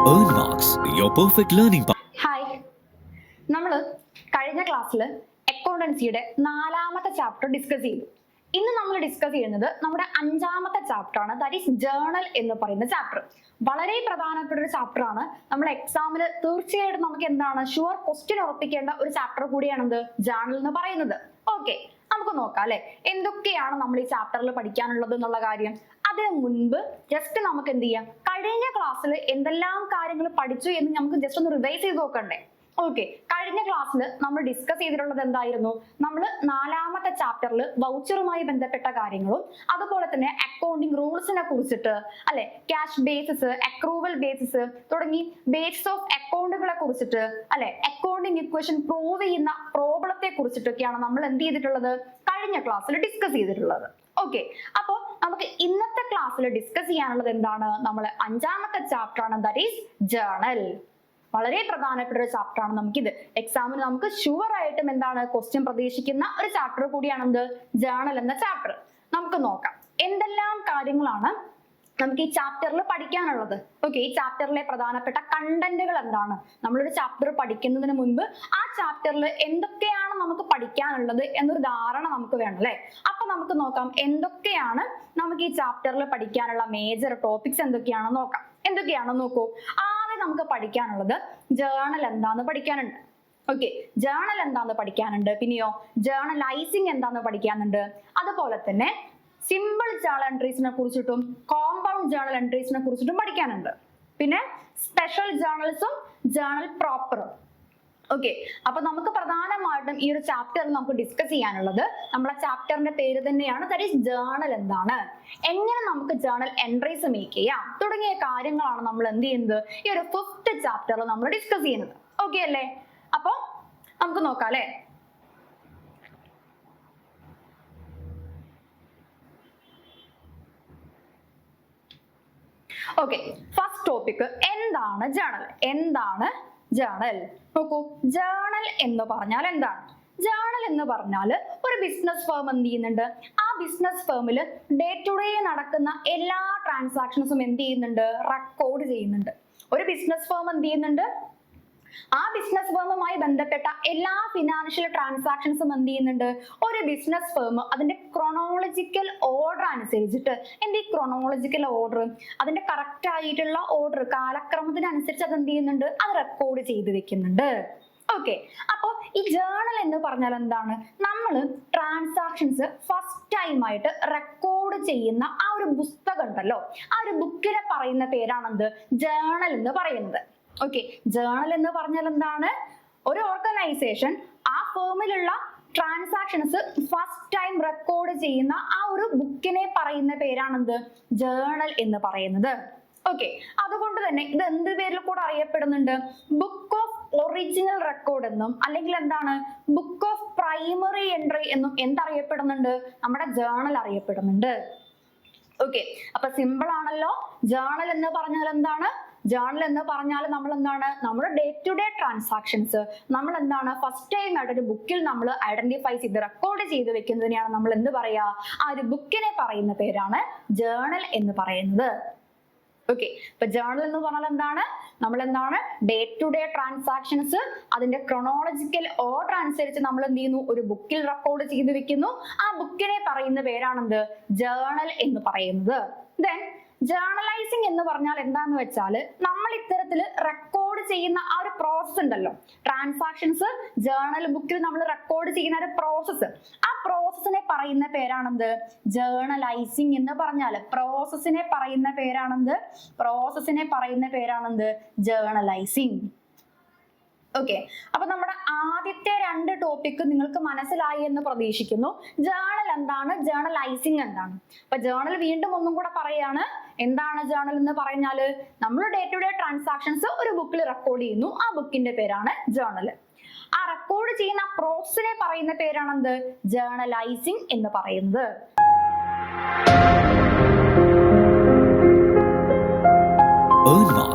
Earn marks, your perfect learning path. Hi, നമ്മൾ കഴിഞ്ഞ ക്ലാസ്സിൽ അക്കൗണ്ടൻസിയുടെ 4ാമത്തെ ചാപ്റ്റർ ഡിസ്കസ് ചെയ്തു. ഇന്ന് നമ്മൾ ഡിസ്കസ് ചെയ്യുന്നത് നമ്മുടെ 5ാമത്തെ ചാപ്റ്റർ ആണ്, ദാറ്റ് ഈസ് ജേർണൽ എന്ന് പറയുന്ന ചാപ്റ്റർ. വളരെ പ്രധാനപ്പെട്ട ഒരു ചാപ്റ്റർ ആണ്. നമ്മൾ എക്സാമിൽ തീർച്ചയായിട്ടും നമുക്ക് എന്താണ് ഷുവർ ക്വസ്റ്റ്യൻ ഉറപ്പിക്കേണ്ട ഒരു ചാപ്റ്റർ കൂടിയാണെന്ത് ജേർണൽ എന്ന് പറയുന്നത്. ഓക്കെ, നമുക്ക് നോക്കാം അല്ലെ എന്തൊക്കെയാണ് നമ്മൾ ഈ ചാപ്റ്ററിൽ പഠിക്കാനുള്ളത് എന്നുള്ള കാര്യം. അതിന് മുൻപ് ജസ്റ്റ് നമുക്ക് എന്ത് ചെയ്യാം, കഴിഞ്ഞ ക്ലാസ്സിൽ എന്തെല്ലാം കാര്യങ്ങൾ പഠിച്ചു എന്ന് നമുക്ക് ജസ്റ്റ് ഒന്ന് റിവൈസ് ചെയ്ത് നോക്കണ്ടേ. ഓക്കെ, കഴിഞ്ഞ ക്ലാസ്സിൽ നമ്മൾ ഡിസ്കസ് ചെയ്തിട്ടുള്ളത് എന്തായിരുന്നു? നമ്മൾ 4ാമത്തെ ചാപ്റ്ററിൽ വൗച്ചറുമായി ബന്ധപ്പെട്ട കാര്യങ്ങളും അതുപോലെ തന്നെ അക്കൗണ്ടിങ് റൂൾസിനെ കുറിച്ചിട്ട് അല്ലെ, ക്യാഷ് ബേസിസ്, അക്രൂവൽ ബേസിസ് തുടങ്ങി ബേസിസ് ഓഫ് അക്കൗണ്ടുകളെ കുറിച്ചിട്ട് അല്ലെ, അക്കൗണ്ടിങ് ഇക്വേഷൻ പ്രൂവ് ചെയ്യുന്ന പ്രോബ്ലത്തെ കുറിച്ചിട്ടൊക്കെയാണ് നമ്മൾ എന്ത് ചെയ്തിട്ടുള്ളത്, കഴിഞ്ഞ ക്ലാസ്സിൽ ഡിസ്കസ് ചെയ്തിട്ടുള്ളത്. ഓക്കെ, അപ്പോ നമുക്ക് ഇന്നത്തെ ക്ലാസ്സിൽ ഡിസ്കസ് ചെയ്യാനുള്ളത് എന്താണ്? നമ്മൾ 5ാമത്തെ ചാപ്റ്റർ ആണ്, ദാറ്റ് ഈസ് ജേർണൽ. വളരെ പ്രധാനപ്പെട്ട ഒരു ചാപ്റ്റർ ആണ്. നമുക്കിത് എക്സാമിന് നമുക്ക് ഷുവർ ആയിട്ടും എന്താണ് ക്വസ്റ്റ്യൻ പ്രതീക്ഷിക്കുന്ന ഒരു ചാപ്റ്റർ കൂടിയാണ് എന്ത് ജേർണൽ എന്ന ചാപ്റ്റർ. നമുക്ക് നോക്കാം എന്തെല്ലാം കാര്യങ്ങളാണ് നമുക്ക് ഈ ചാപ്റ്ററിൽ പഠിക്കാനുള്ളത്. ഓക്കെ, ഈ ചാപ്റ്ററിലെ പ്രധാനപ്പെട്ട കണ്ടന്റുകൾ എന്താണ്? നമ്മളൊരു ചാപ്റ്റർ പഠിക്കുന്നതിന് മുൻപ് ആ ചാപ്റ്ററിൽ എന്തൊക്കെയാണ് നമുക്ക് പഠിക്കാനുള്ളത് എന്നൊരു ധാരണ നമുക്ക് വേണം അല്ലെ. അപ്പൊ നമുക്ക് നോക്കാം എന്തൊക്കെയാണ് നമുക്ക് ഈ ചാപ്റ്ററിൽ പഠിക്കാനുള്ള മേജർ ടോപ്പിക്സ് എന്തൊക്കെയാണെന്ന് നോക്കാം. എന്തൊക്കെയാണെന്ന് നോക്കൂ. ആദ്യം നമുക്ക് പഠിക്കാനുള്ളത് ജേർണൽ എന്താന്ന് പഠിക്കാനുണ്ട്. ഓക്കെ, ജേർണൽ എന്താന്ന് പഠിക്കാനുണ്ട്. പിന്നെയോ ജേർണലൈസിങ് എന്താന്ന് പഠിക്കാനുണ്ട്. അതുപോലെ തന്നെ സിമ്പിൾ ജേർണൽ എൻട്രീസിനെ കുറിച്ചിട്ടും കോമ്പൗണ്ട് ജേർണൽ എൻട്രീസിനെ കുറിച്ചിട്ടും പഠിക്കാനുണ്ട്. പിന്നെ സ്പെഷ്യൽ ജേർണൽസും ജേർണൽ പ്രോപ്പറും. ഓക്കെ, അപ്പൊ നമുക്ക് പ്രധാനമായിട്ടും ഈ ഒരു ചാപ്റ്ററിൽ നമുക്ക് ഡിസ്കസ് ചെയ്യാനുള്ളത് നമ്മളെ ചാപ്റ്ററിന്റെ പേര് തന്നെയാണ്, ദാറ്റ് ഈസ് ജേർണൽ എന്താണ്, എങ്ങനെ നമുക്ക് ജേർണൽ എൻട്രീസ് മേക്ക് ചെയ്യാം തുടങ്ങിയ കാര്യങ്ങളാണ് നമ്മൾ എന്ത് ചെയ്യുന്നത് ഈ ഒരു 5th ചാപ്റ്ററിൽ നമ്മൾ ഡിസ്കസ് ചെയ്യുന്നത്. ഓക്കെ അല്ലേ? അപ്പൊ നമുക്ക് നോക്കാം അല്ലെ. ഓക്കെ, ഫസ്റ്റ് ടോപ്പിക് എന്താണ് ജേർണൽ. എന്താണ് ജേർണൽ? നോക്കൂ, ജേർണൽ എന്ന് പറഞ്ഞാൽ എന്താണ്? ജേർണൽ എന്ന് പറഞ്ഞാൽ ഒരു ബിസിനസ് ഫേം എന്ത് ചെയ്യുന്നുണ്ട്, ആ ബിസിനസ് ഫേമിൽ ഡേ ടു ഡേ നടക്കുന്ന എല്ലാ ട്രാൻസാക്ഷൻസും എന്ത് ചെയ്യുന്നുണ്ട്, റെക്കോർഡ് ചെയ്യുന്നുണ്ട്. ഒരു ബിസിനസ് ഫേം എന്ത് ചെയ്യുന്നുണ്ട്, ആ ബിസിനസ് ഫേമുമായി ബന്ധപ്പെട്ട എല്ലാ ഫിനാൻഷ്യൽ ട്രാൻസാക്ഷൻസും എന്ത് ചെയ്യുന്നുണ്ട്, ഒരു ബിസിനസ് ഫേം അതിന്റെ ക്രോണോളജിക്കൽ ഓർഡർ അനുസരിച്ചിട്ട് ഈ ക്രോണോളജിക്കൽ ഓർഡർ അതിന്റെ കറക്റ്റ് ആയിട്ടുള്ള ഓർഡർ കാലക്രമത്തിനനുസരിച്ച് അത് എന്ത് ചെയ്യുന്നുണ്ട്, അത് റെക്കോർഡ് ചെയ്ത് വെക്കുന്നുണ്ട്. ഓക്കെ, അപ്പൊ ഈ ജേർണൽ എന്ന് പറഞ്ഞാൽ എന്താണ്? നമ്മൾ ട്രാൻസാക്ഷൻസ് ഫസ്റ്റ് ടൈം ആയിട്ട് റെക്കോർഡ് ചെയ്യുന്ന ആ ഒരു പുസ്തകം ഉണ്ടല്ലോ, ആ ഒരു ബുക്കിനെ പറയുന്ന പേരാണെന്ത്, ജേർണൽ എന്ന് പറയുന്നത്. ഓക്കെ, ജേർണൽ എന്ന് പറഞ്ഞാൽ എന്താണ്? ഒരു ഓർഗനൈസേഷൻ ആ ഫേമിലുള്ള ട്രാൻസാക്ഷൻസ് ഫസ്റ്റ് ടൈം റെക്കോർഡ് ചെയ്യുന്ന ആ ഒരു ബുക്കിനെ പറയുന്ന പേരാണെന്ത്, ജേർണൽ എന്ന് പറയുന്നത്. ഓക്കെ, അതുകൊണ്ട് തന്നെ ഇത് എന്ത് പേരിൽ കൂടെ അറിയപ്പെടുന്നുണ്ട്? ബുക്ക് ഓഫ് ഒറിജിനൽ റെക്കോർഡ് എന്നും അല്ലെങ്കിൽ എന്താണ് ബുക്ക് ഓഫ് പ്രൈമറി എൻട്രി എന്നും എന്തറിയപ്പെടുന്നുണ്ട്? നമ്മുടെ ജേർണൽ അറിയപ്പെടുന്നുണ്ട്. ഓക്കെ, അപ്പൊ സിമ്പിൾ ആണല്ലോ. ജേർണൽ എന്ന് പറഞ്ഞാൽ എന്താണ്? ജേർണൽ എന്ന് പറഞ്ഞാൽ നമ്മൾ എന്താണ്, നമ്മുടെ ഡേ ടു ഡേ ട്രാൻസാക്ഷൻസ് നമ്മൾ എന്താണ് ഫസ്റ്റ് ടൈം ആയിട്ട് ഒരു ബുക്കിൽ നമ്മൾ ഐഡന്റിഫൈ ചെയ്ത് റെക്കോർഡ് ചെയ്ത് വെക്കുന്നതിനെയാണ് നമ്മൾ എന്ത് പറയാ, ആ ഒരു ബുക്കിനെ പറയുന്ന പേരാണ് ജേർണൽ എന്ന് പറയുന്നത്. ഓക്കെ, ഇപ്പൊ ജേർണൽ എന്ന് പറഞ്ഞാൽ എന്താണ്, നമ്മൾ എന്താണ് ഡേ ടു ഡേ ട്രാൻസാക്ഷൻസ് അതിന്റെ ക്രോണോളജിക്കൽ ഓർഡർ അനുസരിച്ച് നമ്മൾ എന്ത് ചെയ്യുന്നു, ഒരു ബുക്കിൽ റെക്കോർഡ് ചെയ്ത് വെക്കുന്നു. ആ ബുക്കിനെ പറയുന്ന പേരാണെന്ത്, ജേർണൽ എന്ന് പറയുന്നത്. ദെൻ ജേർണലൈസിങ് എന്ന് പറഞ്ഞാൽ എന്താന്ന് വെച്ചാൽ നമ്മൾ ഇത്തരത്തിൽ റെക്കോർഡ് ചെയ്യുന്ന ആ ഒരു പ്രോസസ് ഉണ്ടല്ലോ, ട്രാൻസാക്ഷൻസ് ജേർണൽ ബുക്കിൽ നമ്മൾ റെക്കോർഡ് ചെയ്യുന്ന ഒരു പ്രോസസ്സ്, ആ പ്രോസസ്സിനെ പറയുന്ന പേരാണെന്ത്, ജേർണലൈസിങ് എന്ന് പറഞ്ഞാൽ പ്രോസസ്സിനെ പറയുന്ന പേരാണെന്ത്, പ്രോസസ്സിനെ പറയുന്ന പേരാണെന്ത്, ജേർണലൈസിങ്. ഓക്കെ, അപ്പൊ നമ്മുടെ ആദ്യത്തെ 2 ടോപ്പിക് നിങ്ങൾക്ക് മനസ്സിലായി എന്ന് പ്രതീക്ഷിക്കുന്നു. ജേർണൽ എന്താണ്, ജേർണലൈസിങ് എന്താണ്. അപ്പൊ ജേർണൽ വീണ്ടും ഒന്നും കൂടെ പറയാണ്. എന്താണ് ജേർണൽ എന്ന് പറഞ്ഞാല് നമ്മൾ ഡേ ടു ഡേ ട്രാൻസാക്ഷൻസ് ഒരു ബുക്കിൽ റെക്കോർഡ് ചെയ്യുന്നു, ആ ബുക്കിന്റെ പേരാണ് ജേർണൽ. ആ റെക്കോർഡ് ചെയ്യുന്ന പ്രോസസ്സിനെ പറയുന്ന പേരാണെന്ത്, ജേർണലൈസിങ് എന്ന് പറയുന്നത്. Earn marks.